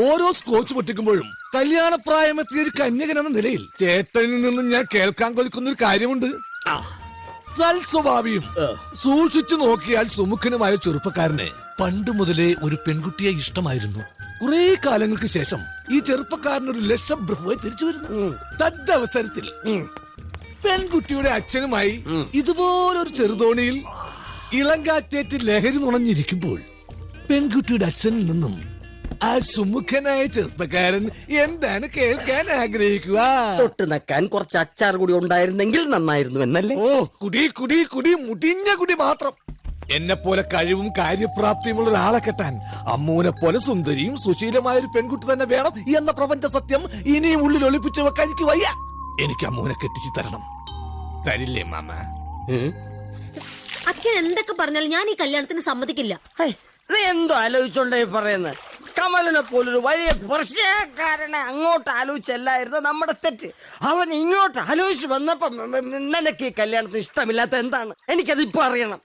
ഓരോ സ്കോച്ച് പൊട്ടിക്കുമ്പോഴും കല്യാണപ്രായമെത്തിയ ഒരു കന്യകൻ എന്ന നിലയിൽ ചേട്ടനിൽ നിന്നും ഞാൻ കേൾക്കാൻ കൊതിക്കുന്ന ഒരു കാര്യമുണ്ട്. സൽസ്വഭാവിയും സൂക്ഷിച്ചു നോക്കിയാൽ സുമുഖനുമായ ചെറുപ്പക്കാരന് പണ്ട് മുതലേ ഒരു പെൺകുട്ടിയെ ഇഷ്ടമായിരുന്നു. കുറെ കാലങ്ങൾക്ക് ശേഷം ഈ ചെറുപ്പക്കാരനൊരു ലക്ഷബ്രഹ്മയെ തിരിച്ചു വരുന്നു. തദ്വസരത്തിൽ പെൺകുട്ടിയുടെ അച്ഛനുമായി ഇതുപോലൊരു ചെറുതോണിയിൽ ഇളങ്കാറ്റേറ്റ് ലഹരി നുണഞ്ഞിരിക്കുമ്പോൾ പെൺകുട്ടിയുടെ അച്ഛനിൽ നിന്നും ആ സുമുഖനായ ചെറുപ്പക്കാരൻ എന്താണ് കേൾക്കാൻ ആഗ്രഹിക്കുക? തൊട്ട് നക്കാൻ കുറച്ച് അച്ചാർ കൂടി ഉണ്ടായിരുന്നെങ്കിൽ നന്നായിരുന്നു എന്നല്ലേ? ഓ, കുടി കുടി കുടി, മുടിഞ്ഞ കുടി മാത്രം. എന്നെ പോലെ കഴിവും കാര്യപ്രാപ്തിയുമുള്ള ഒരാളെ കെട്ടാൻ അമ്മൂനെ പോലെ സുന്ദരിയും സുശീലമായ ഒരു പെൺകുട്ടി തന്നെ വേണം എന്ന പ്രപഞ്ച സത്യം ഇനിയും ഉള്ളിൽ ഒളിപ്പിച്ചു വെക്കാൻ എനിക്ക് വയ്യ. എനിക്ക് അമ്മൂനെ കെട്ടിച്ചു തരണം. തരില്ലേ മാമ? അച്ഛൻ എന്തൊക്കെ പറഞ്ഞാലും ഞാൻ ഈ കല്യാണത്തിന് സമ്മതിക്കില്ല. നീ എന്തോ ആലോചിച്ചോണ്ടേ പറയുന്നത്? കമലിനെ പോലൊരു വലിയ പ്രശ്നക്കാരനെ അങ്ങോട്ട് ആലോചിച്ചല്ലായിരുന്നു നമ്മുടെ തെറ്റ്. അവൻ ഇങ്ങോട്ട് ആലോചിച്ച് വന്നപ്പോ നിനക്ക് ഈ കല്യാണത്തിന് ഇഷ്ടമില്ലാത്ത എന്താണ്? എനിക്കത് ഇപ്പൊ അറിയണം.